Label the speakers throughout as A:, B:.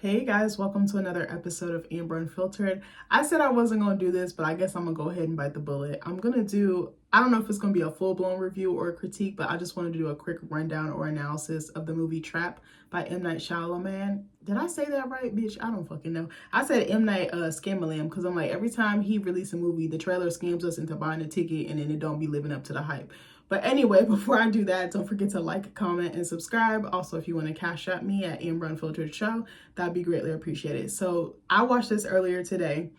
A: Hey guys, welcome to another episode of Amber Unfiltered. I said I wasn't going to do this, but I guess I'm going to go ahead and bite the bullet. I don't know if it's going to be a full-blown review or a critique, but I just wanted to do a quick rundown or analysis of the movie Trap by M. Night Shyamalan. Did I say that right, bitch? I don't fucking know. I said M. Night Scamalan because I'm like, every time he releases a movie, the trailer scams us into buying a ticket and then it don't be living up to the hype. But anyway, before I do that, don't forget to like, comment, and subscribe. Also, if you want to cash at me at AmberUnfilteredShow, that'd be greatly appreciated. So I watched this earlier today.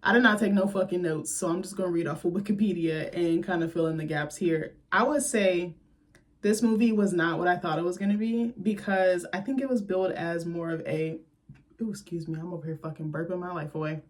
A: I did not take no fucking notes, so I'm just going to read off of Wikipedia and kind of fill in the gaps here. I would say this movie was not what I thought it was going to be because I think it was billed as more of a... Ooh, excuse me, I'm over here fucking burping my life away.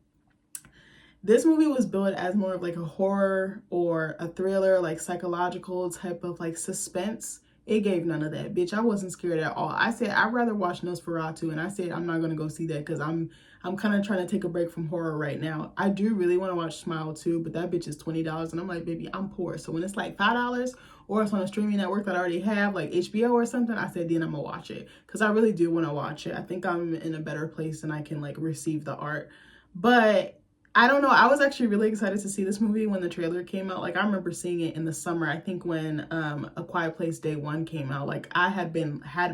A: This movie was billed as more of like a horror or a thriller, like psychological type of like suspense. It gave none of that, bitch. I wasn't scared at all. I said I'd rather watch Nosferatu, and I said I'm not gonna go see that because I'm kind of trying to take a break from horror right now. I do really want to watch Smile too, but that bitch is $20, and I'm like, baby, I'm poor. So when it's like $5 or it's on a streaming network that I already have, like HBO or something, I said then I'm gonna watch it because I really do want to watch it. I think I'm in a better place and I can like receive the art, but I don't know. I was actually really excited to see this movie when the trailer came out. Like I remember seeing it in the summer. I think when A Quiet Place Day 1 came out, like I had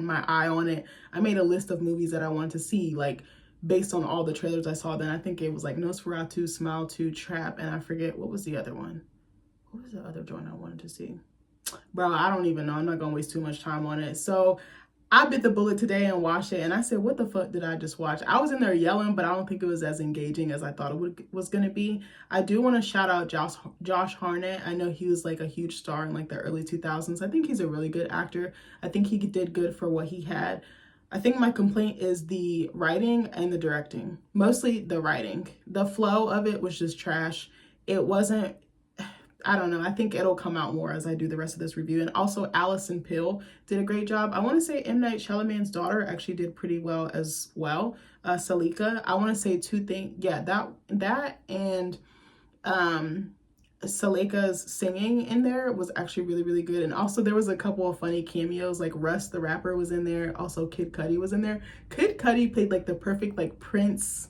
A: my eye on it. I made a list of movies that I wanted to see, like based on all the trailers I saw. Then I think it was like Nosferatu, Smile 2, Trap, and I forget what was the other one. What was the other joint I wanted to see? Bro, I don't even know. I'm not gonna waste too much time on it. So I bit the bullet today and watched it, and I said, what the fuck did I just watch? I was in there yelling, but I don't think it was as engaging as I thought it was going to be. I do want to shout out Josh Hartnett. I know he was like a huge star in like the early 2000s. I think he's a really good actor. I think he did good for what he had. I think my complaint is the writing and the directing. Mostly the writing. The flow of it was just trash. It wasn't... I don't know. I think it'll come out more as I do the rest of this review. And also Allison Pill did a great job. I want to say M. Night Shyamalan's daughter actually did pretty well as well. Salika. I want to say two things. Yeah, that and Salika's singing in there was actually really, really good. And also there was a couple of funny cameos, like Russ the rapper was in there. Also Kid Cudi was in there. Kid Cudi played like the perfect like Prince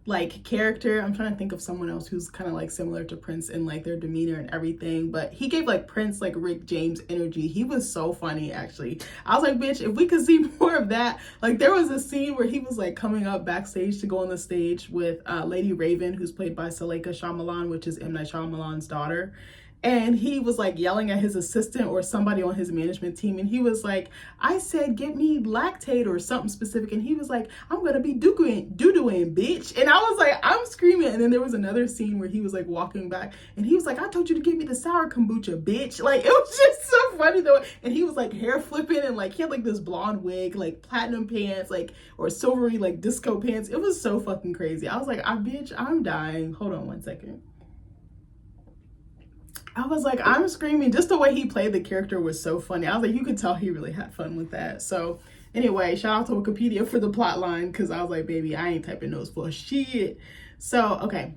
A: like character. I'm trying to think of someone else who's kind of like similar to Prince in like their demeanor and everything, but he gave like Prince like Rick James energy. He was so funny actually. I was like, bitch, if we could see more of that. Like there was a scene where he was like coming up backstage to go on the stage with Lady Raven, who's played by Salika Shyamalan, which is M. Night Shyamalan's daughter. And he was like yelling at his assistant or somebody on his management team. And he was like, I said, get me lactate or something specific. And he was like, I'm going to be doo-dooing, bitch. And I was like, I'm screaming. And then there was another scene where he was like walking back and he was like, I told you to give me the sour kombucha, bitch. Like, it was just so funny though. And he was like hair flipping and like, he had like this blonde wig, like platinum pants, like, or silvery, like disco pants. It was so fucking crazy. I was like, bitch, I'm dying. Hold on one second. I was like, I'm screaming. Just the way he played the character was so funny. I was like, you could tell he really had fun with that. So anyway, shout out to Wikipedia for the plot line because I was like, baby, I ain't typing those for shit. So, okay.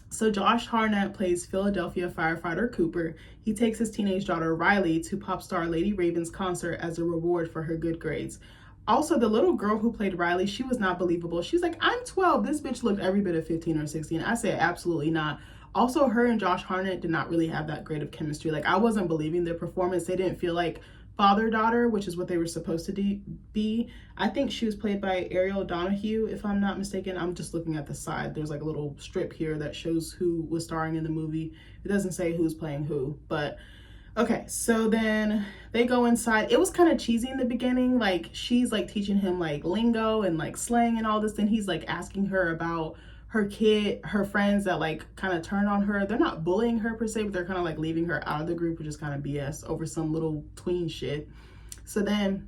A: So Josh Hartnett plays Philadelphia firefighter Cooper. He takes his teenage daughter Riley to pop star Lady Raven's concert as a reward for her good grades. Also, the little girl who played Riley, she was not believable. She was like, I'm 12. This bitch looked every bit of 15 or 16. I said, absolutely not. Also, her and Josh Hartnett did not really have that great of chemistry. Like, I wasn't believing their performance. They didn't feel like father-daughter, which is what they were supposed to be. I think she was played by Ariel Donahue, if I'm not mistaken. I'm just looking at the side. There's like a little strip here that shows who was starring in the movie. It doesn't say who's playing who, but okay. So then they go inside. It was kind of cheesy in the beginning. Like, she's like teaching him like lingo and like slang and all this. Then he's like asking her about her friends that like kind of turn on her. They're not bullying her per se, but they're kind of like leaving her out of the group, which is kind of BS over some little tween shit. So then,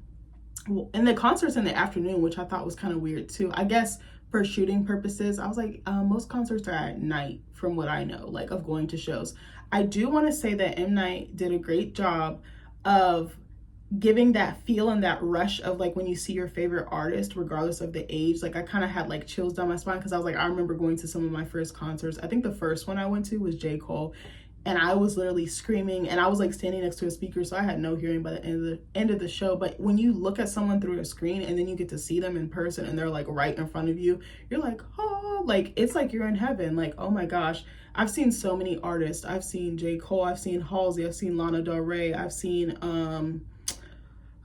A: and the concert's in the afternoon, which I thought was kind of weird too. I guess for shooting purposes, I was like, most concerts are at night from what I know, like of going to shows. I do want to say that M. Night did a great job of giving that feel and that rush of like when you see your favorite artist regardless of the age. Like I kind of had like chills down my spine because I was like, I remember going to some of my first concerts. I think the first one I went to was J. Cole, and I was literally screaming, and I was like standing next to a speaker, so I had no hearing by the end of the show. But when you look at someone through a screen and then you get to see them in person and they're like right in front of you, you're like, oh, like it's like you're in heaven. Like, oh my gosh. I've seen so many artists. I've seen J. Cole, I've seen Halsey, I've seen Lana Del Rey, I've seen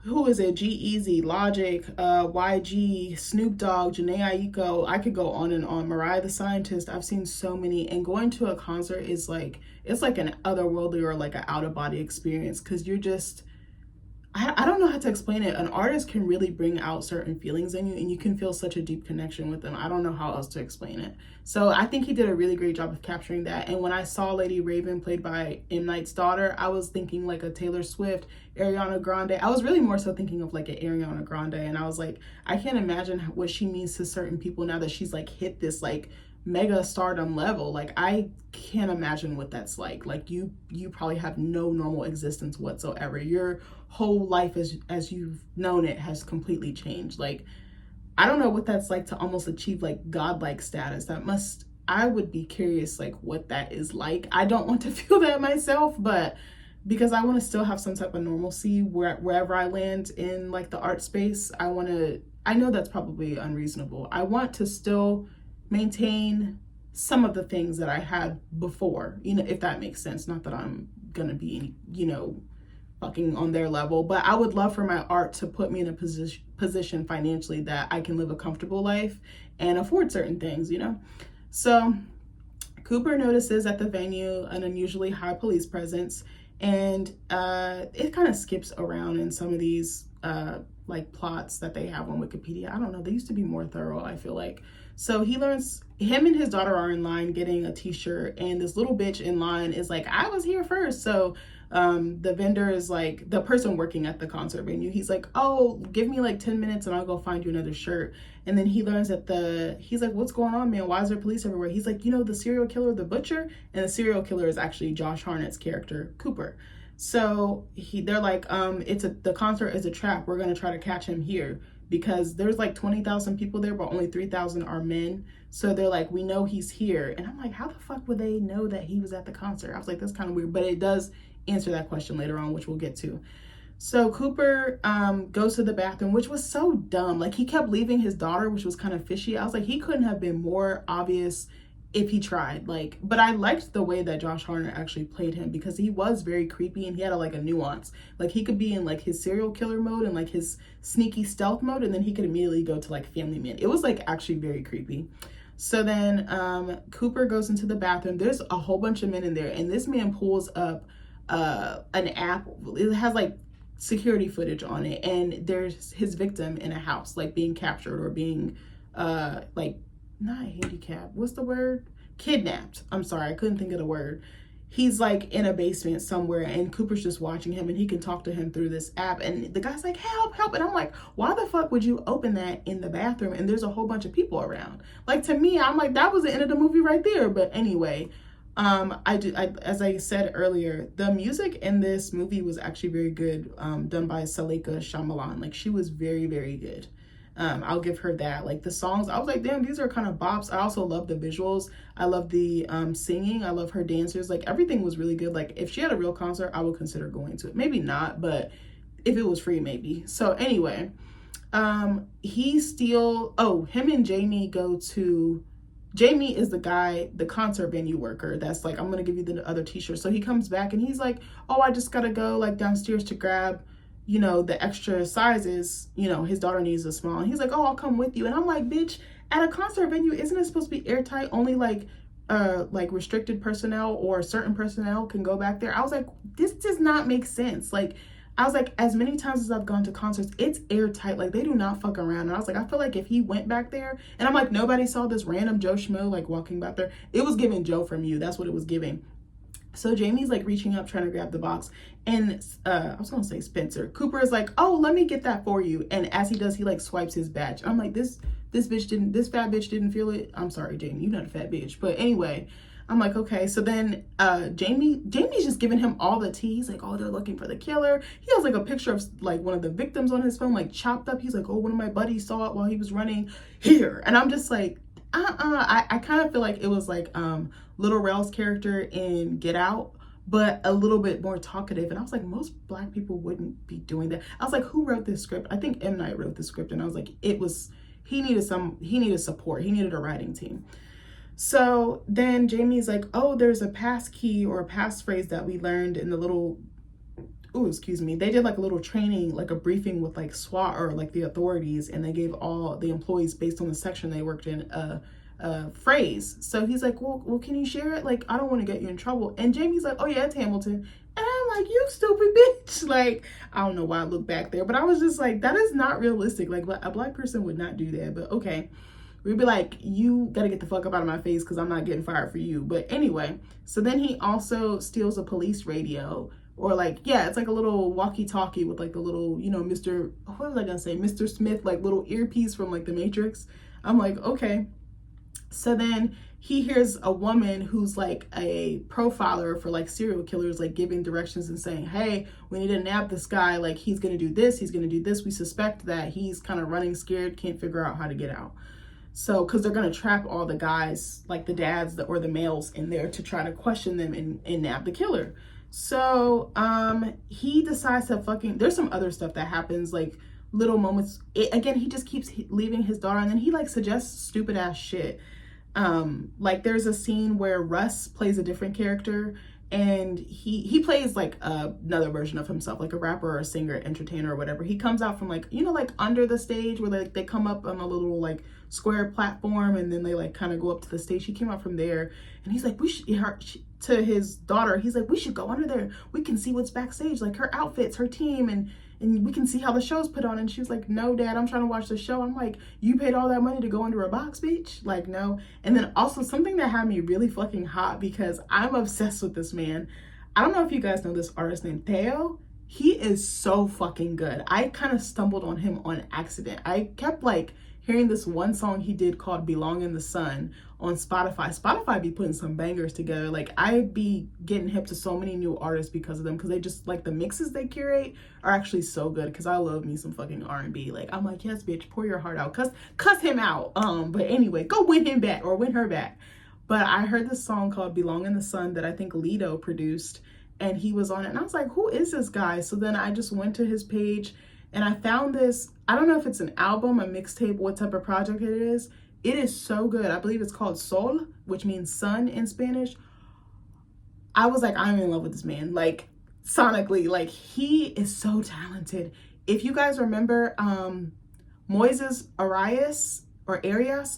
A: who is it? G-Eazy, Logic, YG, Snoop Dogg, Jhené Aiko. I could go on and on. Mariah the Scientist. I've seen so many. And going to a concert is like, it's like an otherworldly or like an out-of-body experience, because you're just, I don't know how to explain it. An artist can really bring out certain feelings in you, and you can feel such a deep connection with them. I don't know how else to explain it. So I think he did a really great job of capturing that. And when I saw Lady Raven played by M. Night's daughter, I was thinking like a Taylor Swift, Ariana Grande. I was really more so thinking of like an Ariana Grande. And I was like, I can't imagine what she means to certain people now that she's like hit this like mega stardom level. Like I can't imagine what that's like. Like you probably have no normal existence whatsoever. Your whole life as you've known it has completely changed. Like I don't know what that's like to almost achieve like godlike status. I would be curious like what that is like. I don't want to feel that myself, but because I want to still have some type of normalcy wherever I land in like the art space, I know that's probably unreasonable. I want to still maintain some of the things that I had before, if that makes sense. Not that I'm gonna be, fucking on their level, but I would love for my art to put me in a position financially that I can live a comfortable life and afford certain things, So Cooper notices at the venue an unusually high police presence, and it kind of skips around in some of these like plots that they have on Wikipedia. I don't know, they used to be more thorough, I feel like. So he learns him and his daughter are in line getting a t-shirt, and this little bitch in line is like, I was here first. So the vendor is like, the person working at the concert venue, he's like, oh, give me like 10 minutes and I'll go find you another shirt. And then he learns that he's like, what's going on, man? Why is there police everywhere? He's like, the serial killer, the butcher, and the serial killer is actually Josh Hartnett's character, Cooper. So they're like, the concert is a trap. We're gonna try to catch him here, because there's like 20,000 people there, but only 3,000 are men. So they're like, we know he's here. And I'm like, how the fuck would they know that he was at the concert? I was like, that's kind of weird, but it does answer that question later on, which we'll get to. So Cooper goes to the bathroom, which was so dumb. Like he kept leaving his daughter, which was kind of fishy. I was like, he couldn't have been more obvious if he tried. Like, but I liked the way that Josh Hartnett actually played him, because he was very creepy and he had a nuance. Like he could be in like his serial killer mode and like his sneaky stealth mode, and then he could immediately go to like family man. It was like actually very creepy. So then Cooper goes into the bathroom. There's a whole bunch of men in there, and this man pulls up an app. It has like security footage on it, and there's his victim in a house like being captured or being like not handicapped, what's the word, kidnapped. I'm sorry, I couldn't think of the word. He's like in a basement somewhere, and Cooper's just watching him, and he can talk to him through this app, and the guy's like, help, and I'm like, why the fuck would you open that in the bathroom and there's a whole bunch of people around? Like, to me, I'm like, that was the end of the movie right there. But anyway, as I said earlier, the music in this movie was actually very good, done by Salika Shyamalan. Like, she was very, very good. I'll give her that. Like the songs, I was like, damn, these are kind of bops. I also love the visuals. I love the singing. I love her dancers. Like everything was really good. Like if she had a real concert, I would consider going to it. Maybe not, but if it was free, maybe. So anyway, him and Jamie is the guy, the concert venue worker that's like, I'm gonna give you the other t-shirt. So he comes back and he's like, oh, I just gotta go like downstairs to grab the extra sizes. His daughter needs a small, and he's like, oh, I'll come with you. And I'm like, bitch, at a concert venue, isn't it supposed to be airtight? Only like restricted personnel or certain personnel can go back there. I was like, this does not make sense. Like, I was like, as many times as I've gone to concerts, it's airtight. Like, they do not fuck around. And I was like, I feel like if he went back there, and I'm like, nobody saw this random Joe Schmo like walking back there. It was giving Joe from You. That's what it was giving. So Jamie's like reaching up, trying to grab the box, and I was gonna say Spencer. Cooper is like, oh, let me get that for you. And as he does, he like swipes his badge. I'm like, this fat bitch didn't feel it. I'm sorry, Jamie, you're not a fat bitch. But anyway, I'm like, okay. So then Jamie's just giving him all the tea. He's like, oh, they're looking for the killer. He has like a picture of like one of the victims on his phone, like chopped up. He's like, oh, one of my buddies saw it while he was running here. And I'm just like, I kind of feel like it was like Little Rel's character in Get Out, but a little bit more talkative. And I was like, most Black people wouldn't be doing that. I was like, who wrote this script? I think M. Night wrote the script. And I was like, he needed support. He needed a writing team. So then Jamie's like, oh, there's a pass key or a passphrase that we learned in the little, oh, excuse me. They did like a little training, like a briefing with like SWAT or like the authorities. And they gave all the employees based on the section they worked in a phrase. So he's like, well, can you share it? Like, I don't want to get you in trouble. And Jamie's like, oh yeah, it's Hamilton. And I'm like, you stupid bitch. Like, I don't know why I look back there, but I was just like, that is not realistic. Like, a Black person would not do that, but okay. We'd be like, you gotta get the fuck up out of my face because I'm not getting fired for you. But anyway, so then he also steals a police radio, or like, yeah, it's like a little walkie-talkie with like the little, you know, what was I gonna say? Mr. Smith, like little earpiece from like the Matrix. I'm like, okay. So then he hears a woman who's like a profiler for like serial killers, like giving directions and saying, hey, we need to nab this guy. Like, he's going to do this. He's going to do this. We suspect that he's kind of running scared, can't figure out how to get out. So, because they're going to trap all the guys, like the dads or the males in there to try to question them and nab the killer. So he decides to there's some other stuff that happens, like little moments. Again, he just keeps leaving his daughter, and then he like suggests stupid ass shit. Like there's a scene where Russ plays a different character, and he plays like another version of himself, like a rapper or a singer, entertainer or whatever. He comes out from like, you know, like under the stage where like they come up on a little like square platform and then they like kind of go up to the stage. He came out from there, and he's like, to his daughter, he's like, we should go under there. We can see what's backstage, like her outfits, her team, and we can see how the show's put on. And she was like, no, Dad, I'm trying to watch the show. I'm like, you paid all that money to go under a box, bitch? Like, no. And then also something that had me really fucking hot, because I'm obsessed with this man. I don't know if you guys know this artist named Theo. He is so fucking good. I kind of stumbled on him on accident. I kept like hearing this one song he did called Belong in the Sun on Spotify. Spotify be putting some bangers together. Like, I be getting hip to so many new artists because of them, because they just like the mixes they curate are actually so good, because I love me some fucking R&B. Like, I'm like, yes bitch, pour your heart out, cuss him out. But anyway, go win him back or win her back. But I heard this song called Belong in the Sun that I think Lido produced, and he was on it, and I was like, who is this guy? So then I just went to his page and I found this. I don't know if it's an album, a mixtape, what type of project it is. It is so good. I believe it's called Sol, which means sun in Spanish. I was like, I'm in love with this man. Like, sonically, like, he is so talented. If you guys remember Moises Arias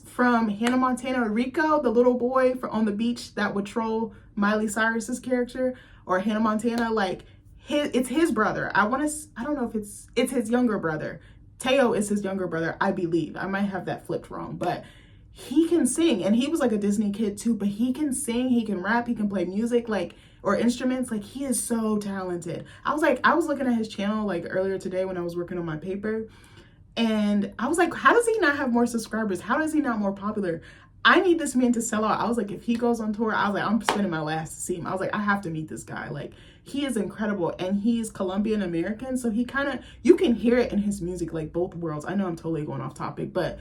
A: from Hannah Montana, Rico, the little boy on the beach that would troll Miley Cyrus's character, or Hannah Montana, like, it's his brother. I don't know if it's his younger brother. Teo is his younger brother, I believe. I might have that flipped wrong, but he can sing, and he was like a Disney kid too, but he can sing, he can rap, he can play music, like, or instruments. Like, he is so talented. I was looking at his channel like earlier today when I was working on my paper, and I was like, how does he not have more subscribers? How is he not more popular? I need this man to sell out. I was like, if he goes on tour, I was like, I'm spending my last to see him. I was like, I have to meet this guy. Like, he is incredible, and he's Colombian American, so he kind of, you can hear it in his music, like both worlds. I know I'm totally going off topic, but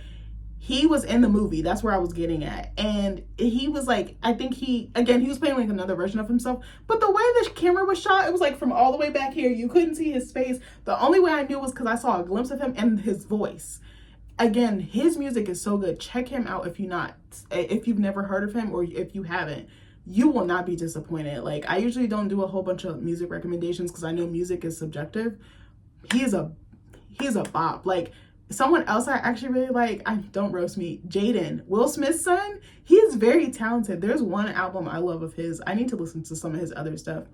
A: he was in the movie. That's where I was getting at. And he was like, I think he was playing like another version of himself, but the way the camera was shot, it was like from all the way back here. You couldn't see his face. The only way I knew was because I saw a glimpse of him and his voice. Again, his music is so good. Check him out if you've never heard of him, or if you haven't. You will not be disappointed. Like, I usually don't do a whole bunch of music recommendations because I know music is subjective. He is a bop. Like, someone else I actually really like, don't roast me, Jaden, Will Smith's son. He is very talented. There's one album I love of his. I need to listen to some of his other stuff.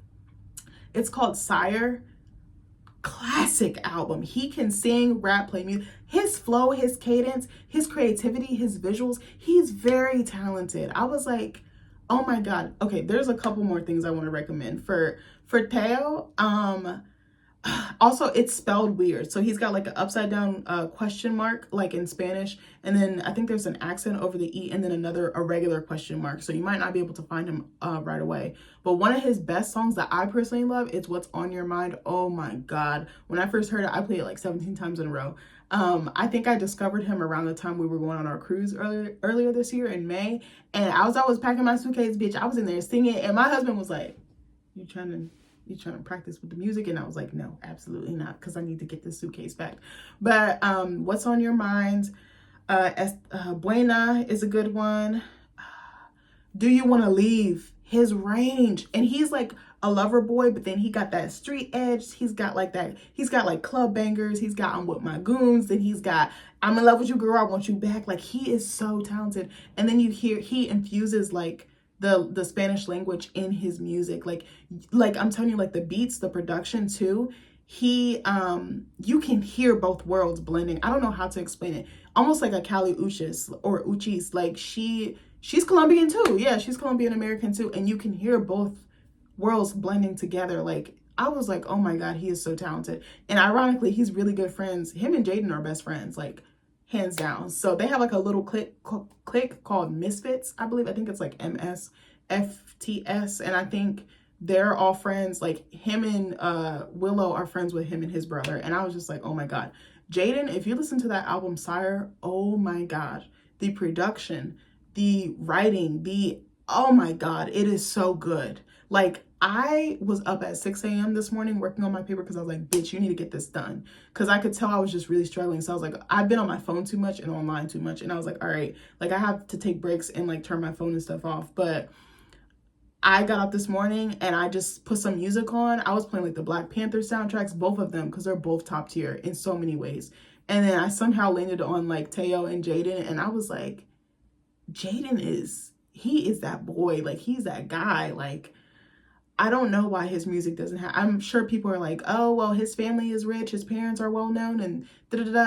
A: It's called Sire. Classic album. He can sing, rap, play music. His flow, his cadence, his creativity, his visuals. He's very talented. I was like, oh my God. Okay, there's a couple more things I want to recommend. For Teo, also, it's spelled weird. So he's got like an upside down question mark, like in Spanish. And then I think there's an accent over the E, and then a regular question mark. So you might not be able to find him right away. But one of his best songs that I personally love is What's on Your Mind. Oh my God. When I first heard it, I played it like 17 times in a row. I think I discovered him around the time we were going on our cruise earlier this year in May. And I was always packing my suitcase, bitch. I was in there singing, and my husband was like, you trying to practice with the music? And I was like, no, absolutely not, because I need to get this suitcase back. But what's on your mind? Buena is a good one. Do you want to leave? His range, and he's like a lover boy, but then he got that street edge. He's got like club bangers. He's got I'm with my goons. Then he's got I'm in love with you, girl, I want you back. Like, he is so talented. And then you hear he infuses like the Spanish language in his music. Like I'm telling you, like the beats, the production too. He you can hear both worlds blending. I don't know how to explain it. Almost like a Cali Uchis or Uchis. Like she's Colombian too. Yeah, she's Colombian American too. And you can hear both worlds blending together. Like, I was like, oh my God, he is so talented. And ironically, he's really good friends. Him and Jaden are best friends, like hands down. So they have like a little clique called Misfits, I believe. I think it's like MSFTS. And I think they're all friends. Like him and Willow are friends with him and his brother. And I was just like, oh my God. Jaden, if you listen to that album, Sire, oh my God. The production, the writing, oh my God, it is so good. Like, I was up at 6 a.m. this morning working on my paper because I was like, bitch, you need to get this done. Because I could tell I was just really struggling. So I was like, I've been on my phone too much and online too much. And I was like, all right, like I have to take breaks and like turn my phone and stuff off. But I got up this morning and I just put some music on. I was playing like the Black Panther soundtracks, both of them, because they're both top tier in so many ways. And then I somehow landed on like Teo and Jaden. And I was like, Jaden he is that boy. Like, he's that guy. Like, I don't know why his music doesn't have, I'm sure people are like, oh, well, his family is rich, his parents are well known, and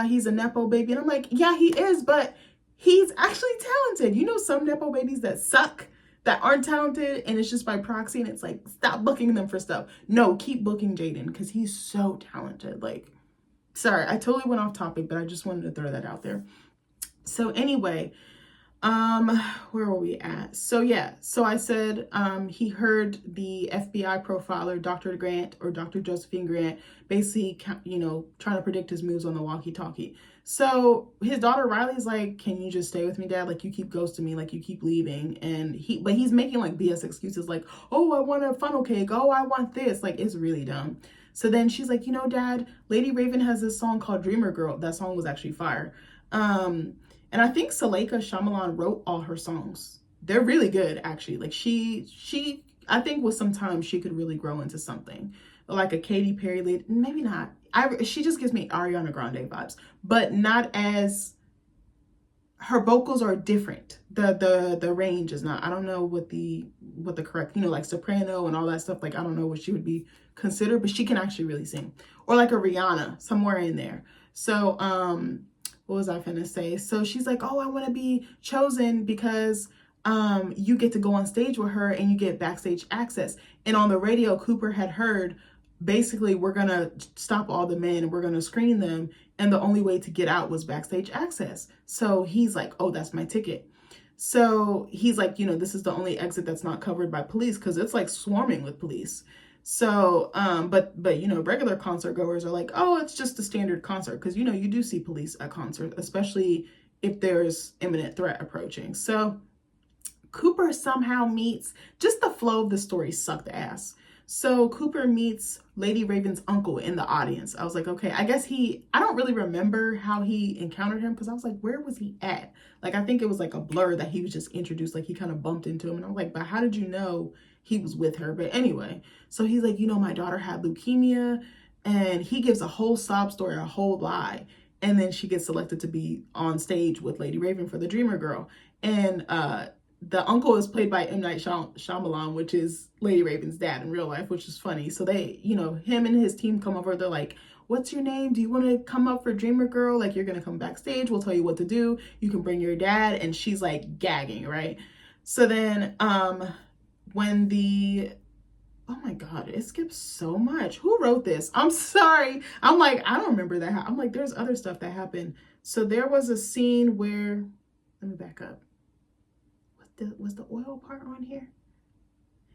A: he's a Nepo baby. And I'm like, yeah, he is, but he's actually talented. You know, some Nepo babies that suck, that aren't talented, and it's just by proxy, and it's like, stop booking them for stuff. No, keep booking Jaden, because he's so talented. Like, sorry, I totally went off topic, but I just wanted to throw that out there. So anyway, where were we at? So yeah, so I said, he heard the FBI profiler, Dr. Grant or Dr. Josephine Grant, basically, you know, trying to predict his moves on the walkie-talkie. So his daughter Riley's like, can you just stay with me, Dad? Like, you keep ghosting me, like you keep leaving. And he's making like BS excuses like, oh, I want a funnel cake. Oh, I want this. Like, it's really dumb. So then she's like, you know, Dad, Lady Raven has this song called Dreamer Girl. That song was actually fire. And I think Suleika Shyamalan wrote all her songs. They're really good, actually. Like she, I think with some time she could really grow into something like a Katy Perry lead. Maybe not. She just gives me Ariana Grande vibes, but not as, her vocals are different. The range is not. I don't know what the correct, you know, like soprano and all that stuff. Like, I don't know what she would be considered, but she can actually really sing. Or like a Rihanna, somewhere in there. So, what was I finna say? So she's like, oh, I want to be chosen because you get to go on stage with her and you get backstage access. And on the radio, Cooper had heard, basically, we're going to stop all the men and we're going to screen them. And the only way to get out was backstage access. So he's like, oh, that's my ticket. So he's like, you know, this is the only exit that's not covered by police because it's like swarming with police. So, but you know, regular concert goers are like, oh, it's just a standard concert. Cause you know, you do see police at concerts, especially if there's imminent threat approaching. So Cooper somehow meets, just the flow of the story sucked ass. So Cooper meets Lady Raven's uncle in the audience. I was like, okay, I guess I don't really remember how he encountered him. Cause I was like, where was he at? Like, I think it was like a blur that he was just introduced. Like, he kind of bumped into him and I was like, but how did you know he was with her? But anyway, so he's like, you know, my daughter had leukemia, and he gives a whole sob story, a whole lie. And then she gets selected to be on stage with Lady Raven for the Dreamer Girl. And the uncle is played by M. Night Shyamalan, which is Lady Raven's dad in real life, which is funny. So they, you know, him and his team come over. They're like, what's your name? Do you want to come up for Dreamer Girl? Like, you're going to come backstage. We'll tell you what to do. You can bring your dad. And she's like gagging, right? So then, when oh my God, it skips so much. Who wrote this? I'm sorry. I'm like, I don't remember that. I'm like, there's other stuff that happened. So there was a scene where, let me back up. Was the oil part on here?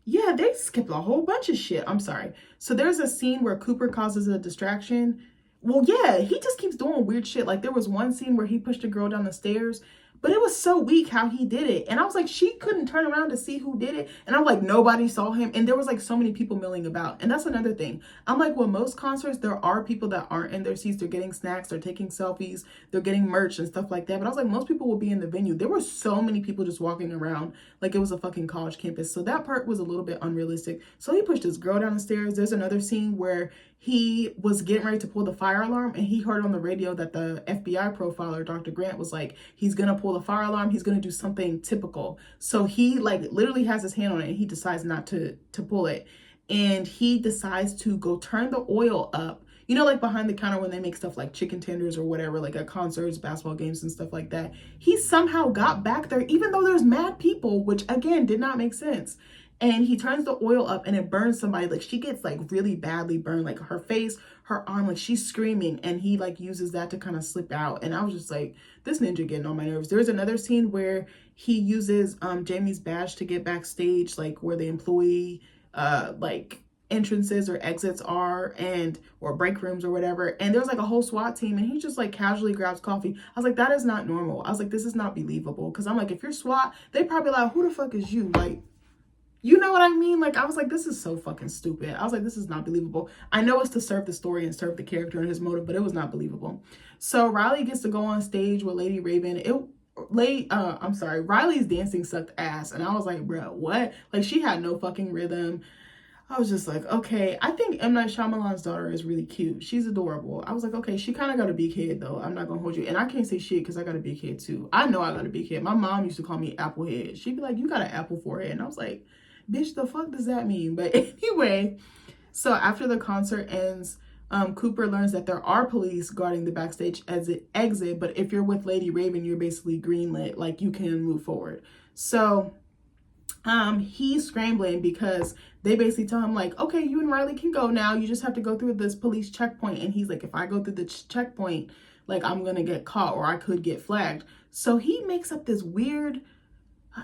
A: Yeah, they skipped a whole bunch of shit. I'm sorry. So there's a scene where Cooper causes a distraction. Well, yeah, he just keeps doing weird shit. Like, there was one scene where he pushed a girl down the stairs, But it was so weak how he did it. And I was like, she couldn't turn around to see who did it. And I'm like, nobody saw him. And there was like so many people milling about. And that's another thing. I'm like, well, most concerts, there are people that aren't in their seats. They're getting snacks, they're taking selfies, they're getting merch and stuff like that. But I was like, most people will be in the venue. There were so many people just walking around like it was a fucking college campus. So that part was a little bit unrealistic. So he pushed this girl down the stairs. There's another scene where he was getting ready to pull the fire alarm, and he heard on the radio that the FBI profiler, Dr. Grant, was like, he's gonna pull the fire alarm, he's gonna do something typical. So he like literally has his hand on it and he decides not to pull it. And he decides to go turn the oil up. You know, like behind the counter when they make stuff like chicken tenders or whatever, like at concerts, basketball games and stuff like that. He somehow got back there, even though there's mad people, which again did not make sense. And he turns the oil up and it burns somebody. Like she gets like really badly burned, like her face, her arm, like she's screaming, and he like uses that to kind of slip out. And I was just like, this ninja getting on my nerves. There's another scene where he uses Jamie's badge to get backstage, like where the employee like entrances or exits are, and or break rooms or whatever. And there's like a whole SWAT team and he just like casually grabs coffee. I was like, that is not normal. I was like, this is not believable. Because I'm like, if you're SWAT, they probably like, who the fuck is you? Like, you know what I mean? Like, I was like, this is so fucking stupid. I was like, this is not believable. I know it's to serve the story and serve the character and his motive, but it was not believable. So Riley gets to go on stage with Lady Raven. Riley's dancing sucked ass. And I was like, bro, what? Like, she had no fucking rhythm. I was just like, okay. I think M. Night Shyamalan's daughter is really cute. She's adorable. I was like, okay, she kind of got a big head, though. I'm not going to hold you. And I can't say shit because I got a big head, too. I know I got a big head. My mom used to call me apple head. She'd be like, you got an apple forehead. And I was like, bitch, the fuck does that mean? But anyway, so after the concert ends, Cooper learns that there are police guarding the backstage exit, but if you're with Lady Raven, you're basically greenlit, like you can move forward. So he's scrambling because they basically tell him like, okay, you and Riley can go now. You just have to go through this police checkpoint. And he's like, if I go through the checkpoint, like I'm gonna get caught or I could get flagged. So he makes up this weird,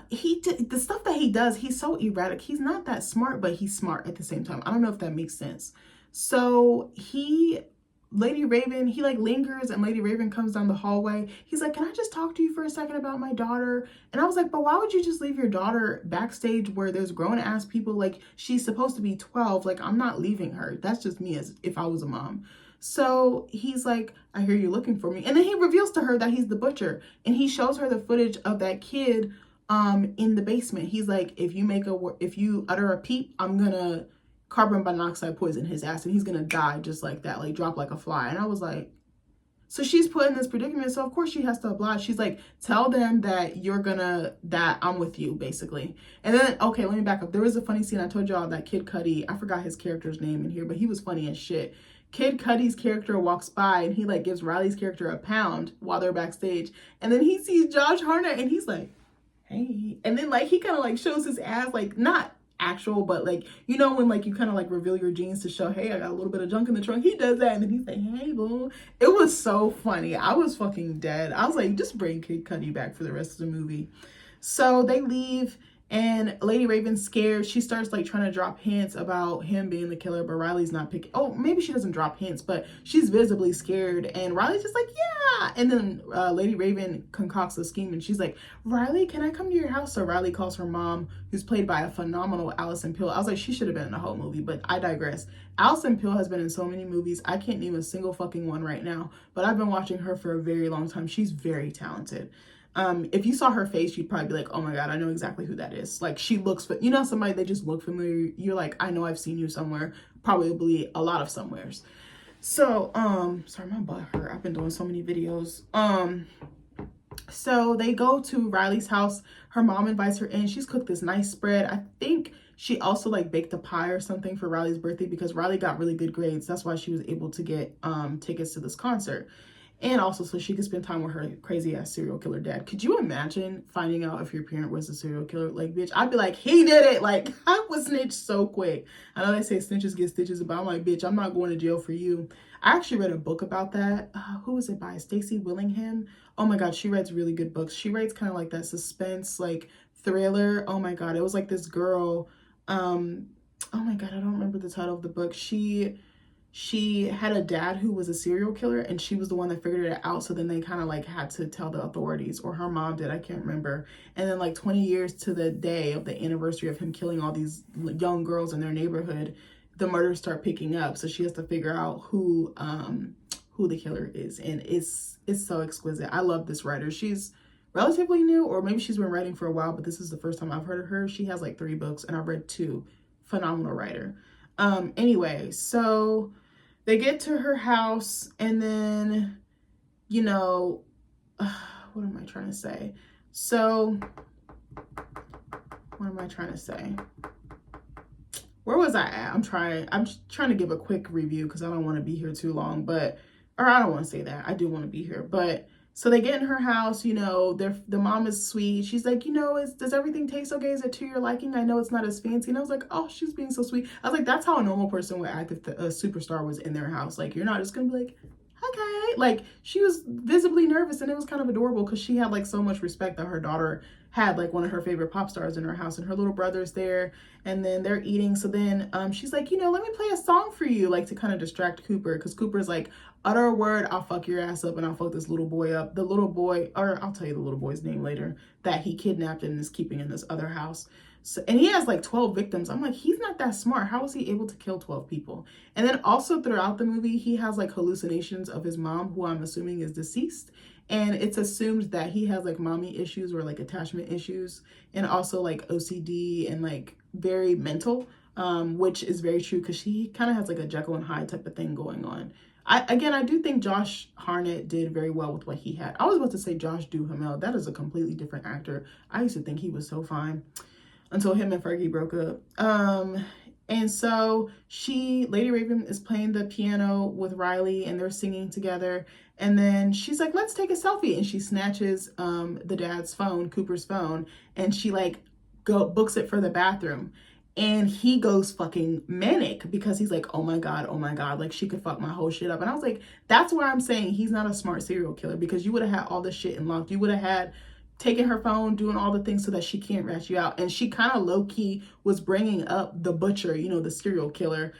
A: the stuff that he does, he's so erratic. He's not that smart, but he's smart at the same time. I don't know if that makes sense. So Lady Raven, he like lingers and Lady Raven comes down the hallway. He's like, can I just talk to you for a second about my daughter? And I was like, but why would you just leave your daughter backstage where there's grown ass people? Like, she's supposed to be 12. Like, I'm not leaving her. That's just me as if I was a mom. So he's like, I hear you looking for me. And then he reveals to her that he's the butcher. And he shows her the footage of that kid in the basement. He's like, if you utter a peep, I'm gonna carbon monoxide poison his ass and he's gonna die just like that, like drop like a fly. And I was like, so she's put in this predicament, so of course she has to oblige. She's like, tell them that that I'm with you, basically. And then, okay, let me back up. There was a funny scene. I told y'all that Kid Cudi, I forgot his character's name in here, but he was funny as shit. Kid Cudi's character walks by and he like gives Riley's character a pound while they're backstage. And then he sees Josh Hartnett and he's like, hey. And then like he kind of like shows his ass, like not actual, but like, you know, when like you kind of like reveal your jeans to show, hey, I got a little bit of junk in the trunk. He does that and then he's like, hey boo. It was so funny. I was fucking dead. I was like, just bring Kid Cudi back for the rest of the movie. So they leave and Lady Raven's scared. She starts like trying to drop hints about him being the killer, but Riley's not picking. Oh, maybe she doesn't drop hints, but she's visibly scared. And Riley's just like, yeah. And then Lady Raven concocts a scheme and she's like, Riley, can I come to your house? So Riley calls her mom, who's played by a phenomenal Allison Pill. I was like, she should have been in the whole movie, but I digress. Allison Pill has been in so many movies. I can't name a single fucking one right now, but I've been watching her for a very long time. She's very talented. If you saw her face, you'd probably be like, oh my God, I know exactly who that is. Like she looks, you know, somebody, they just look familiar. You're like, I know I've seen you somewhere, probably a lot of somewheres. So, sorry, my butt hurt. I've been doing so many videos. So they go to Riley's house. Her mom invites her in. She's cooked this nice spread. I think she also like baked a pie or something for Riley's birthday because Riley got really good grades. That's why she was able to get tickets to this concert. And also so she could spend time with her crazy ass serial killer dad. Could you imagine finding out if your parent was a serial killer? Like, bitch, I'd be like, he did it. Like, I was snitched so quick. I know they say snitches get stitches, but I'm like, bitch, I'm not going to jail for you. I actually read a book about that. Who was it by? Stacey Willingham. Oh my God, she writes really good books. She writes kind of like that suspense, like thriller. Oh my God, it was like this girl. Oh my God, I don't remember the title of the book. She she had a dad who was a serial killer, and she was the one that figured it out. So then they kind of like had to tell the authorities, or her mom did, I can't remember. And then like 20 years to the day of the anniversary of him killing all these young girls in their neighborhood, the murders start picking up. So she has to figure out who the killer is, and it's so exquisite. I love this writer. She's relatively new, or maybe she's been writing for a while, but this is the first time I've heard of her. She has like 3 books, and I've read 2. Phenomenal writer. Anyway, so they get to her house, and then, you know, what am I trying to say? So, what am I trying to say? Where was I at? I'm trying to give a quick review because I don't want to be here too long, but, or I don't want to say that. I do want to be here, but so they get in her house, you know, the mom is sweet. She's like, you know, does everything taste okay? Is it to your liking? I know it's not as fancy. And I was like, oh, she's being so sweet. I was like, that's how a normal person would act if a superstar was in their house. Like, you're not just going to be like, okay. Like, she was visibly nervous, and it was kind of adorable because she had like so much respect that her daughter had like one of her favorite pop stars in her house, and her little brother's there, and then they're eating. So then she's like, you know, let me play a song for you, like to kind of distract Cooper, because Cooper's like, utter a word, I'll fuck your ass up, and I'll fuck this little boy up. The little boy, or I'll tell you the little boy's name later, that he kidnapped and is keeping in this other house. So, and he has like 12 victims. I'm like, he's not that smart. How was he able to kill 12 people? And then also throughout the movie, he has like hallucinations of his mom, who I'm assuming is deceased. And it's assumed that he has like mommy issues, or like attachment issues, and also like OCD, and like very mental, which is very true, because she kind of has like a Jekyll and Hyde type of thing going on. I do think Josh Hartnett did very well with what he had. I was about to say Josh Duhamel. That is a completely different actor. I used to think he was so fine until him and Fergie broke up. And so Lady Raven is playing the piano with Riley, and they're singing together. And then she's like, let's take a selfie. And she snatches the dad's phone, Cooper's phone, and she like books it for the bathroom. And he goes fucking manic, because he's like, oh my God, like she could fuck my whole shit up. And I was like, that's why I'm saying he's not a smart serial killer, because you would have had all this shit unlocked. You would have had taking her phone, doing all the things so that she can't rat you out. And she kind of low-key was bringing up the butcher, you know, the serial killer,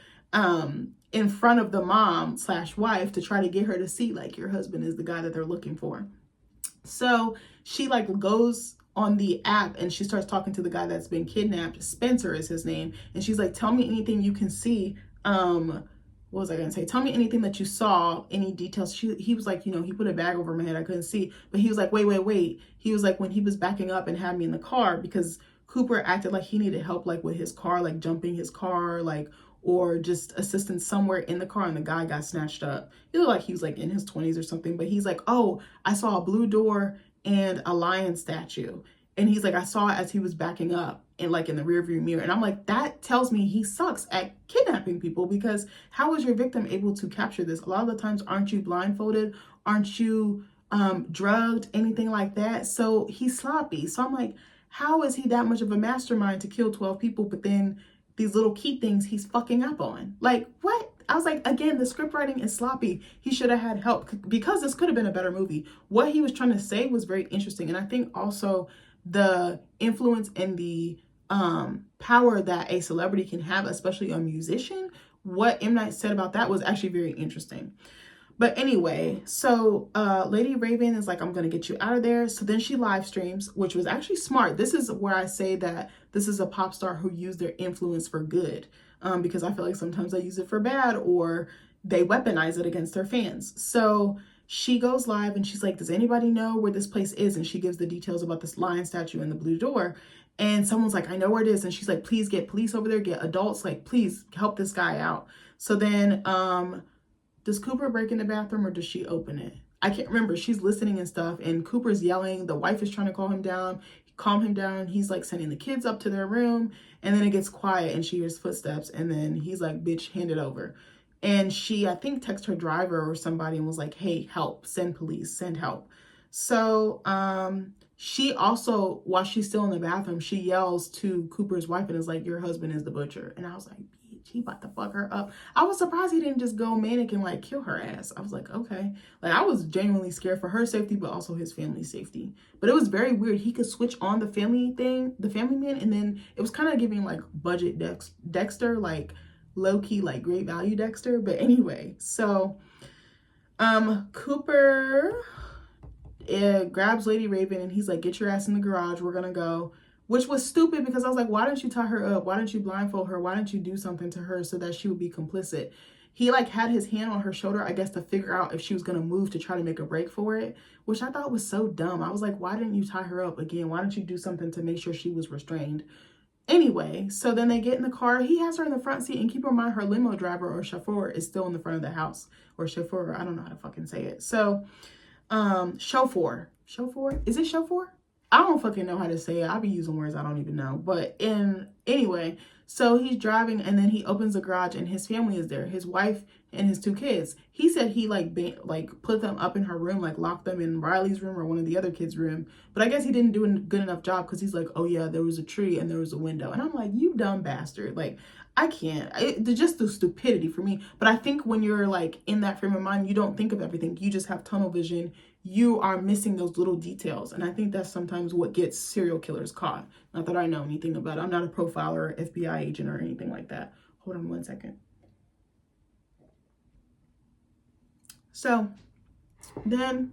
A: in front of the mom / wife, to try to get her to see like, your husband is the guy that they're looking for. So she like goes on the app, and she starts talking to the guy that's been kidnapped. Spencer is his name. And she's like, tell me anything you can see. What was I going to say? Tell me anything that you saw, any details. He was like, you know, he put a bag over my head. I couldn't see. But he was like, wait. He was like, when he was backing up and had me in the car, because Cooper acted like he needed help, like with his car, like jumping his car, like, or just assistance somewhere in the car, and the guy got snatched up. He looked like he was like in his 20s or something, but he's like, oh, I saw a blue door and a lion statue. And he's like, I saw it as he was backing up, and like in the rearview mirror. And I'm like, that tells me he sucks at kidnapping people, because how is your victim able to capture this? A lot of the times, aren't you blindfolded? Aren't you drugged? Anything like that? So he's sloppy. So I'm like, how is he that much of a mastermind to kill 12 people, but then these little key things he's fucking up on? Like, what? I was like, again, the script writing is sloppy. He should have had help, because this could have been a better movie. What he was trying to say was very interesting. And I think also the influence and the power that a celebrity can have, especially a musician, what M. Night said about that was actually very interesting. But anyway, so Lady Raven is like, I'm going to get you out of there. So then she live streams, which was actually smart. This is where I say that this is a pop star who used their influence for good, because I feel like sometimes they use it for bad, or they weaponize it against their fans. So she goes live, and she's like, does anybody know where this place is? And she gives the details about this lion statue and the blue door. And someone's like, I know where it is. And she's like, please get police over there, get adults, like, please help this guy out. So then does Cooper break in the bathroom, or does she open it? I can't remember. She's listening and stuff, and Cooper's yelling. The wife is trying to calm him down. He's like sending the kids up to their room, and then it gets quiet, and she hears footsteps, and then he's like, bitch, hand it over. And she, I think, texted her driver or somebody and was like, hey, help, send police, send help. So she also, while she's still in the bathroom, she yells to Cooper's wife and is like, your husband is the butcher. And I was like, he about to fuck her up. I was surprised he didn't just go manic and like kill her ass. I was like, okay. Like, I was genuinely scared for her safety, but also his family's safety. But it was very weird. He could switch on the family thing, the family man, and then it was kind of giving like budget Dexter, like low-key like Great Value Dexter. But anyway, so Cooper grabs Lady Raven and he's like, get your ass in the garage, we're gonna go. Which was stupid because I was like, why didn't you tie her up? Why didn't you blindfold her? Why didn't you do something to her so that she would be complicit? He like had his hand on her shoulder, I guess, to figure out if she was gonna move to try to make a break for it, which I thought was so dumb. I was like, why didn't you tie her up again? Why didn't you do something to make sure she was restrained? Anyway, so then they get in the car. He has her in the front seat, and keep in mind her limo driver or chauffeur is still in the front of the house, or chauffeur, I don't know how to fucking say it. So chauffeur, is it chauffeur? I don't fucking know how to say it. I'll be using words I don't even know. But anyway, so he's driving and then he opens the garage and his family is there. His wife and his 2 kids. He said he like put them up in her room, like locked them in Riley's room or one of the other kids' room. But I guess he didn't do a good enough job because he's like, oh yeah, there was a tree and there was a window. And I'm like, you dumb bastard. Like, I can't. Just the stupidity for me. But I think when you're like in that frame of mind, you don't think of everything. You just have tunnel vision. You are missing those little details. And I think that's sometimes what gets serial killers caught. Not that I know anything about it. I'm not a profiler, FBI agent, or anything like that. Hold on one second. So then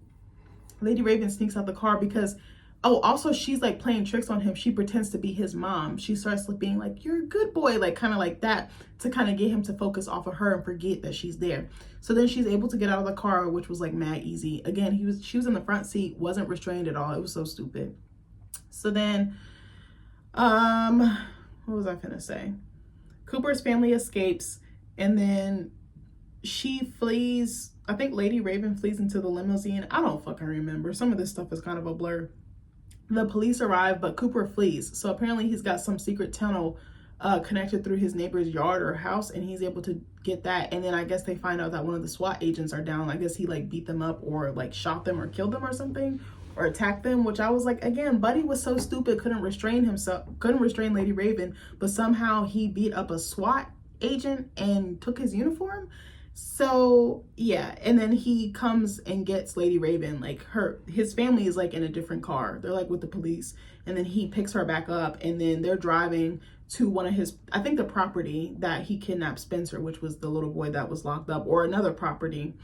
A: Lady Raven sneaks out the car because, oh, also she's like playing tricks on him. She pretends to be his mom. She starts being like, you're a good boy, like kind of like that, to kind of get him to focus off of her and forget that she's there. So then she's able to get out of the car, which was like mad easy. Again, she was in the front seat, wasn't restrained at all. It was so stupid. So then, what was I finna say? Cooper's family escapes, and then she flees. I think Lady Raven flees into the limousine. I don't fucking remember. Some of this stuff is kind of a blur. The police arrive, but Cooper flees. So apparently he's got some secret tunnel connected through his neighbor's yard or house, and he's able to get that. And then I guess they find out that one of the SWAT agents are down. I guess he like beat them up or like shot them or killed them or something, or attacked them, which I was like, again, Buddy was so stupid, couldn't restrain Lady Raven, but somehow he beat up a SWAT agent and took his uniform. So yeah, and then he comes and gets Lady Raven, like his family is like in a different car, they're like with the police, and then he picks her back up, and then they're driving to one of his, I think the property that he kidnapped Spencer, which was the little boy that was locked up, or another property.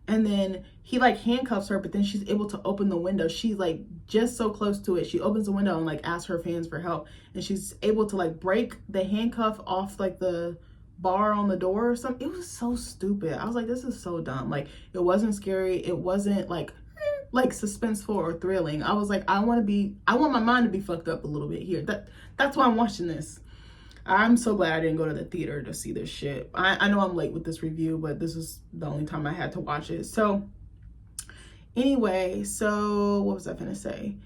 A: And then he like handcuffs her, but then she's able to open the window. She's like just so close to it. She opens the window and like asks her fans for help, and she's able to like break the handcuff off like the bar on the door or something. It was so stupid. I was like, this is so dumb. Like, it wasn't scary. It wasn't like suspenseful or thrilling. I was like, I want my mind to be fucked up a little bit here. That's why I'm watching this. I'm so glad I didn't go to the theater to see this shit. I know I'm late with this review, but this is the only time I had to watch it. So anyway, so what was I gonna say?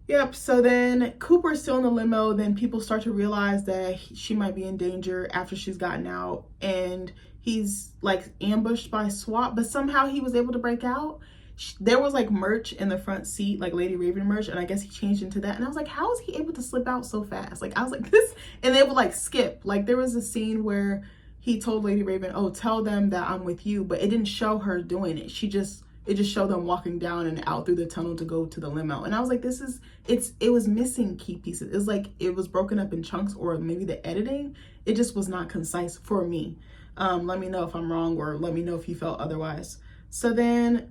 A: Yep, so then Cooper's still in the limo. Then people start to realize that she might be in danger after she's gotten out. And he's like ambushed by SWAT, but somehow he was able to break out. There was like merch in the front seat, like Lady Raven merch, and I guess he changed into that. And I was like, how is he able to slip out so fast? Like, I was like, this, and they would like skip. Like, there was a scene where he told Lady Raven, oh, tell them that I'm with you, but it didn't show her doing it. It just showed them walking down and out through the tunnel to go to the limo. And I was like, it was missing key pieces. It was like, it was broken up in chunks, or maybe the editing, it just was not concise for me. Let me know if I'm wrong, or let me know if you felt otherwise. So then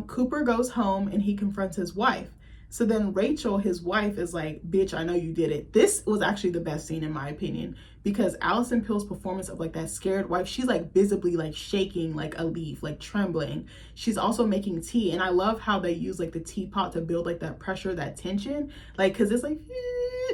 A: Cooper goes home and he confronts his wife. So then Rachel, his wife, is like, bitch, I know you did it. This was actually the best scene in my opinion, because Allison Pill's performance of like that scared wife, she's like visibly like shaking like a leaf, like trembling. She's also making tea, and I love how they use like the teapot to build like that pressure, that tension, like, because it's like,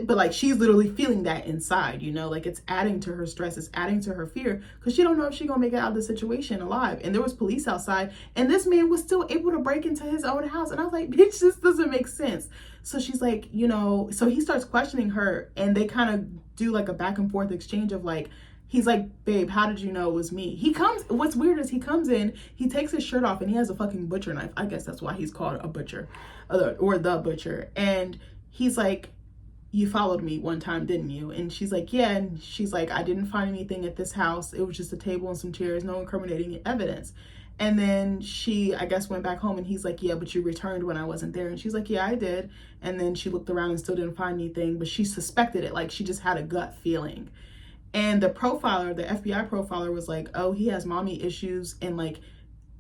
A: but like she's literally feeling that inside, you know, like it's adding to her stress, it's adding to her fear, because she don't know if she's gonna make it out of the situation alive. And there was police outside, and this man was still able to break into his own house, and I was like, bitch, this doesn't make sense. So she's like, you know, so he starts questioning her, and they kind of do like a back and forth exchange of like, he's like, babe, how did you know it was me? What's weird is he comes in, he takes his shirt off, and he has a fucking butcher knife. I guess that's why he's called a butcher, or the butcher. And he's like, you followed me one time, didn't you? And she's like, yeah. And she's like, I didn't find anything at this house. It was just a table and some chairs, no incriminating evidence. And then she, I guess, went back home, and he's like, yeah, but you returned when I wasn't there. And she's like, yeah, I did. And then she looked around and still didn't find anything, but she suspected it. Like, she just had a gut feeling. And the profiler, the FBI profiler, was like, oh, he has mommy issues, and like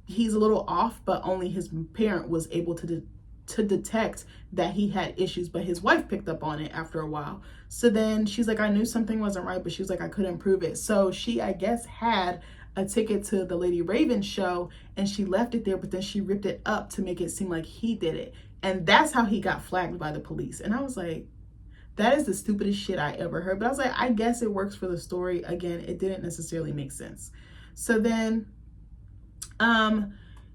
A: he's a little off, but only his parent was able to detect that he had issues, but his wife picked up on it after a while. So then she's like, I knew something wasn't right, but she was like, I couldn't prove it. So she, I guess, had a ticket to the Lady Raven show, and she left it there, but then she ripped it up to make it seem like he did it. And that's how he got flagged by the police. And I was like, that is the stupidest shit I ever heard. But I was like, I guess it works for the story. Again, it didn't necessarily make sense. So then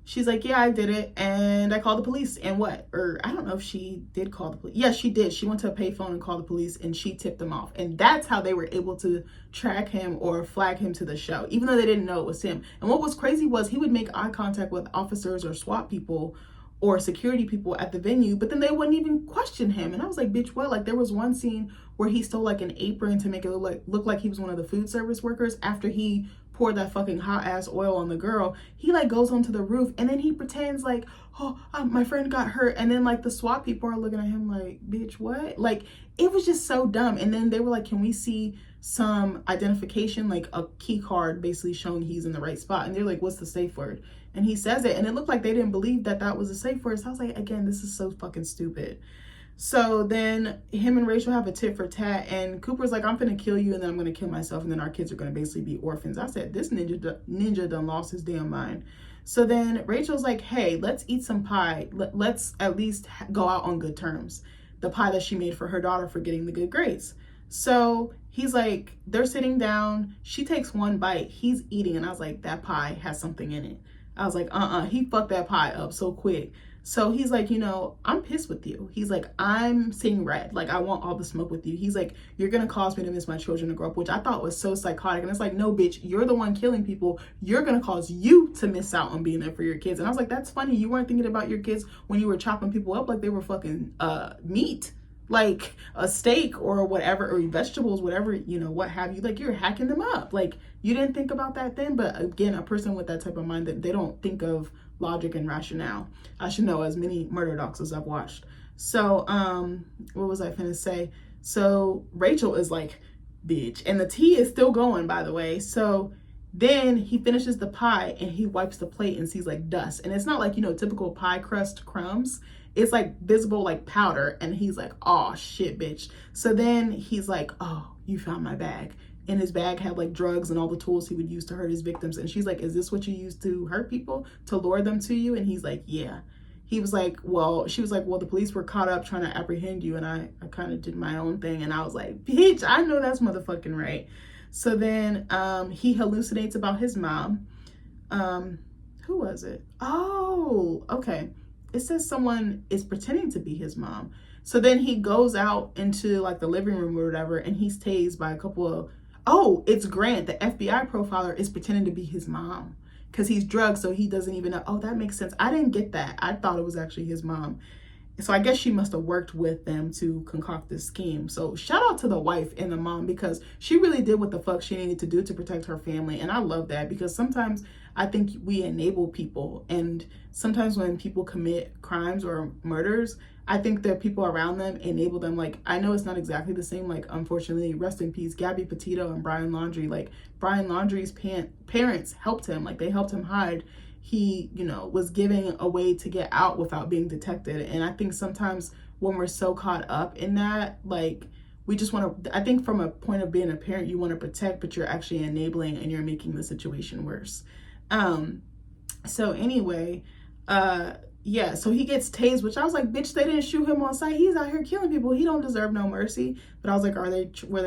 A: she's like, yeah, I did it, and I called the police. And what? Or I don't know if she did call the police. Yeah, she did. She went to a payphone and called the police, and she tipped them off. And that's how they were able to track him or flag him to the show, even though they didn't know it was him. And what was crazy was he would make eye contact with officers or SWAT people or security people at the venue, but then they wouldn't even question him. And I was like, bitch, what? Like, there was one scene where he stole like an apron to make it look like he was one of the food service workers. After he poured that fucking hot ass oil on the girl, he like goes onto the roof, and then he pretends like, oh, my friend got hurt. And then like the SWAT people are looking at him like, bitch, what? Like, it was just so dumb. And then they were like, can we see some identification, like a key card basically showing he's in the right spot? And they're like, what's the safe word? And he says it, and it looked like they didn't believe that that was a safe word. So I was like, again, this is so fucking stupid. So then him and Rachel have a tit for tat, and Cooper's like, I'm gonna kill you, and then I'm gonna kill myself, and then our kids are gonna basically be orphans. I said, this ninja done lost his damn mind. So then Rachel's like, hey, let's eat some pie. Let's at least go out on good terms. The pie that she made for her daughter for getting the good grades. So he's like, they're sitting down. She takes one bite. He's eating, and I was like, that pie has something in it. I was like, he fucked that pie up so quick. So he's like, you know, I'm pissed with you. He's like, I'm seeing red. Like, I want all the smoke with you. He's like, you're going to cause me to miss my children to grow up, which I thought was so psychotic. And it's like, no, bitch, you're the one killing people. You're going to cause you to miss out on being there for your kids. And I was like, that's funny. You weren't thinking about your kids when you were chopping people up like they were fucking meat, like a steak or whatever, or vegetables, whatever, you know, what have you. Like, you're hacking them up. Like, you didn't think about that then. But again, a person with that type of mind, that they don't think of logic and rationale. I should know as many murder docs as I've watched. So what was I finna say? So Rachel is like, bitch, and the tea is still going, by the way. So then he finishes the pie, and he wipes the plate and sees like dust, and it's not like, you know, typical pie crust crumbs. It's like visible like powder, and he's like, oh shit, bitch. So then he's like, oh, you found my bag. And his bag had like drugs and all the tools he would use to hurt his victims. And she's like, is this what you use to hurt people, to lure them to you? And he's like, yeah. He was like, well, she was like, well, the police were caught up trying to apprehend you, and I kind of did my own thing. And I was like, bitch, I know that's motherfucking right. So then he hallucinates about his mom. Who was it? Oh, okay. It says someone is pretending to be his mom. So then he goes out into like the living room or whatever, and he's tased by a couple of, oh, it's Grant, the FBI profiler, is pretending to be his mom because he's drugged, so he doesn't even know. Oh, that makes sense. I didn't get that. I thought it was actually his mom. So I guess she must have worked with them to concoct this scheme. So shout out to the wife and the mom, because she really did what the fuck she needed to do to protect her family. And I love that, because sometimes I think we enable people, and sometimes when people commit crimes or murders, I think the people around them enable them. Like, I know it's not exactly the same. Like, unfortunately, rest in peace, Gabby Petito and Brian Laundrie. Like, Brian Laundrie's parents helped him. Like, they helped him hide. He, you know, was giving a way to get out without being detected. And I think sometimes when we're so caught up in that, like, we just want to, I think from a point of being a parent, you want to protect, but you're actually enabling, and you're making the situation worse. So anyway, yeah, so he gets tased, which I was like, bitch, they didn't shoot him on sight. He's out here killing people. He don't deserve no mercy. But I was like, were they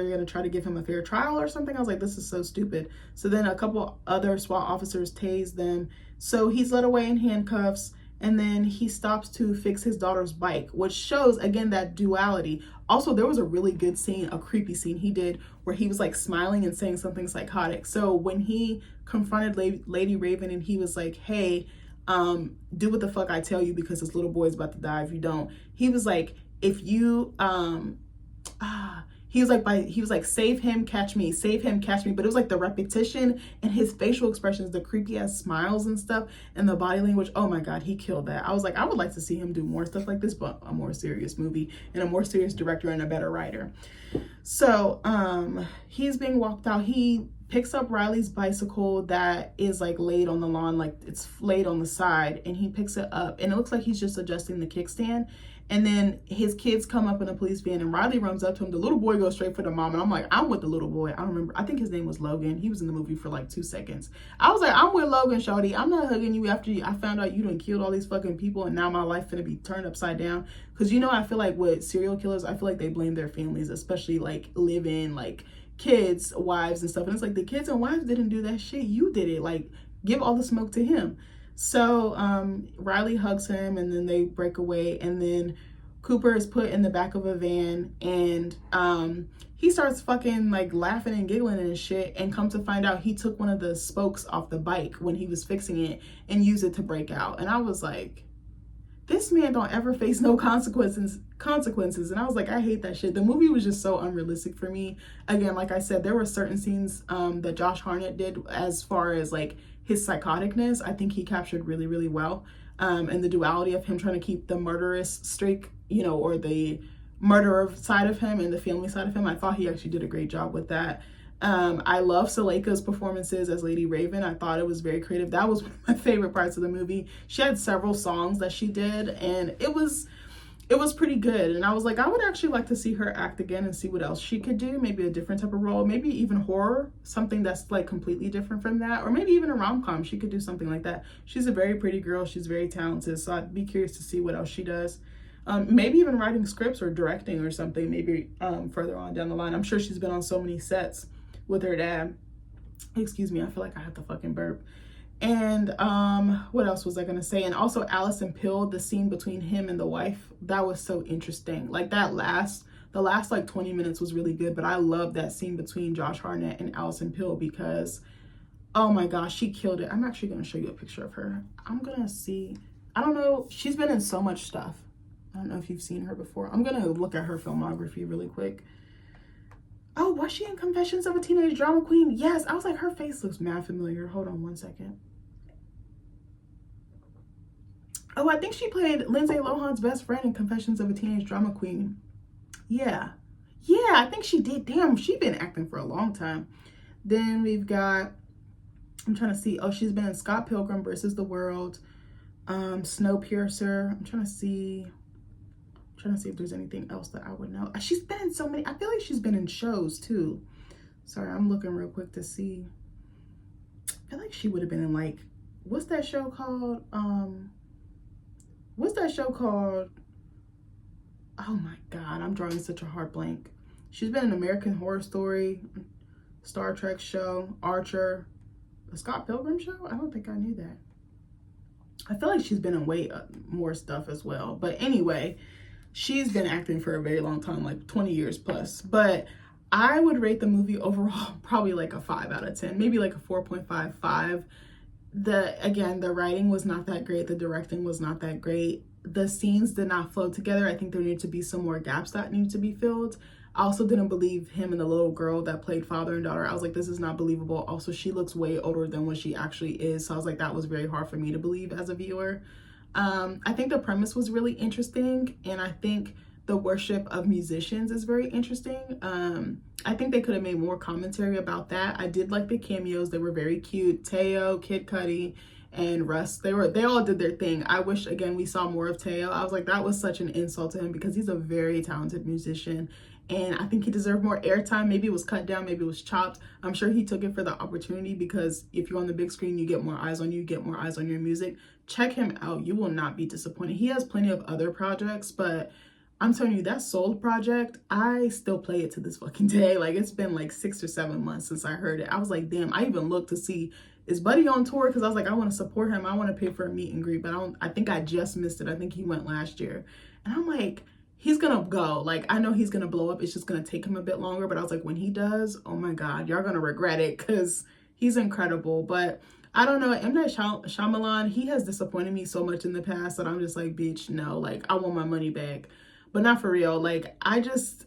A: going to try to give him a fair trial or something? I was like, this is so stupid. So then a couple other SWAT officers tased them. So he's led away in handcuffs, and then he stops to fix his daughter's bike, which shows, again, that duality. Also, there was a really good scene, a creepy scene he did, where he was like smiling and saying something psychotic. So when he confronted Lady Raven, and he was like, hey, do what the fuck I tell you, because this little boy is about to die if you don't. He was like, if you he was like, save him, catch me, save him, catch me. But it was like the repetition and his facial expressions, the creepy ass smiles and stuff, and the body language. Oh my God, he killed that. I was like, I would like to see him do more stuff like this, but a more serious movie and a more serious director and a better writer. So he's being walked out. He picks up Riley's bicycle that is like laid on the lawn, like it's laid on the side, and he picks it up and it looks like he's just adjusting the kickstand. And then his kids come up in a police van and Riley runs up to him. The little boy goes straight for the mom. And I'm like, I'm with the little boy. I don't remember. I think his name was Logan. He was in the movie for like 2 seconds. I was like, I'm with Logan, shawty. I'm not hugging you after I found out you done killed all these fucking people and now my life gonna be turned upside down. Because, you know, I feel like with serial killers, I feel like they blame their families, especially like live-in, like kids, wives and stuff. And it's like the kids and wives didn't do that shit. You did it. Like, give all the smoke to him. So Riley hugs him and then they break away. And then Cooper is put in the back of a van and he starts fucking like laughing and giggling and shit, and come to find out he took one of the spokes off the bike when he was fixing it and used it to break out. And I was like, this man don't ever face no consequences. And I was like, I hate that shit. The movie was just so unrealistic for me. Again, like I said, there were certain scenes that Josh Hartnett did as far as like his psychoticness. I think he captured really, really well. And the duality of him trying to keep the murderous streak, you know, or the murderer side of him and the family side of him. I thought he actually did a great job with that. I love Suleika's performances as Lady Raven. I thought it was very creative. That was one of my favorite parts of the movie. She had several songs that she did and it was pretty good. And I was like, I would actually like to see her act again and see what else she could do. Maybe a different type of role, maybe even horror, something that's like completely different from that, or maybe even a rom-com. She could do something like that. She's a very pretty girl. She's very talented. So I'd be curious to see what else she does. Maybe even writing scripts or directing or something, maybe further on down the line. I'm sure she's been on so many sets with her dad. Excuse me, I feel like I have to fucking burp. And what else was I gonna say? And also Allison Pill, the scene between him and the wife, that was so interesting. Like the last like 20 minutes was really good, but I love that scene between Josh Hartnett and Allison Pill because, oh my gosh, she killed it. I'm actually gonna show you a picture of her. I'm gonna see, I don't know, she's been in so much stuff. I don't know if you've seen her before. I'm gonna look at her filmography really quick. Oh, was she in Confessions of a Teenage Drama Queen? Yes, I was like, her face looks mad familiar. Hold on one second. Oh, I think she played Lindsay Lohan's best friend in Confessions of a Teenage Drama Queen. Yeah, I think she did. Damn, she's been acting for a long time. Then we've got, I'm trying to see. Oh, she's been in Scott Pilgrim versus the World, Snowpiercer. I'm trying to see if there's anything else that I would know. She's been in so many. I feel like she's been in shows too. Sorry, I'm looking real quick to see. I feel like she would have been in like, what's that show called? What's that show called? Oh my God, I'm drawing such a hard blank. She's been in American Horror Story, Star Trek show, Archer, the Scott Pilgrim show. I don't think I knew that. I feel like she's been in way more stuff as well. But anyway, she's been acting for a very long time, like 20 years plus. But I would rate the movie overall probably like a 5 out of 10, maybe like a 4.55. Again, the writing was not that great. The directing was not that great. The scenes did not flow together. I think there needed to be some more gaps that need to be filled. I also didn't believe him and the little girl that played father and daughter. I was like, this is not believable. Also, she looks way older than what she actually is. So I was like, that was very hard for me to believe as a viewer. I think the premise was really interesting. And I think the worship of musicians is very interesting. I think they could have made more commentary about that. I did like the cameos. They were very cute. Teo, Kid Cudi, and Russ, they all did their thing. I wish, again, we saw more of Teo. I was like, that was such an insult to him because he's a very talented musician. And I think he deserved more airtime. Maybe it was cut down, maybe it was chopped. I'm sure he took it for the opportunity because if you're on the big screen, you get more eyes on you, get more eyes on your music. Check him out. You will not be disappointed. He has plenty of other projects, but I'm telling you, that Sold project, I still play it to this fucking day. Like, it's been like 6 or 7 months since I heard it. I was like, damn, I even looked to see, is Buddy on tour? Because I was like, I want to support him. I want to pay for a meet and greet, but I think I just missed it. I think he went last year. And I'm like, he's going to go. Like, I know he's going to blow up. It's just going to take him a bit longer. But I was like, when he does, oh my God, y'all going to regret it because he's incredible. But I don't know, M. Night Shyamalan, he has disappointed me so much in the past that I'm just like, bitch, no, like, I want my money back. But not for real. Like, I just,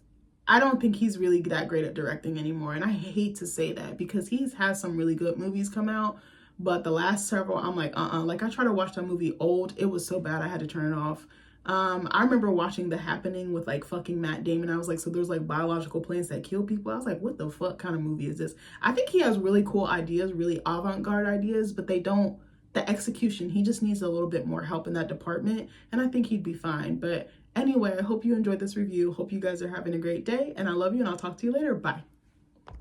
A: I don't think he's really that great at directing anymore. And I hate to say that because he's had some really good movies come out. But the last several, I'm like, Like I tried to watch that movie Old. It was so bad I had to turn it off. I remember watching The Happening with like fucking Matt Damon. I was like, so there's like biological plants that kill people. I was like, what the fuck kind of movie is this? I think he has really cool ideas, really avant-garde ideas, but they don't, the execution, he just needs a little bit more help in that department. And I think he'd be fine. But anyway, I hope you enjoyed this review. Hope you guys are having a great day, and I love you, and I'll talk to you later. Bye.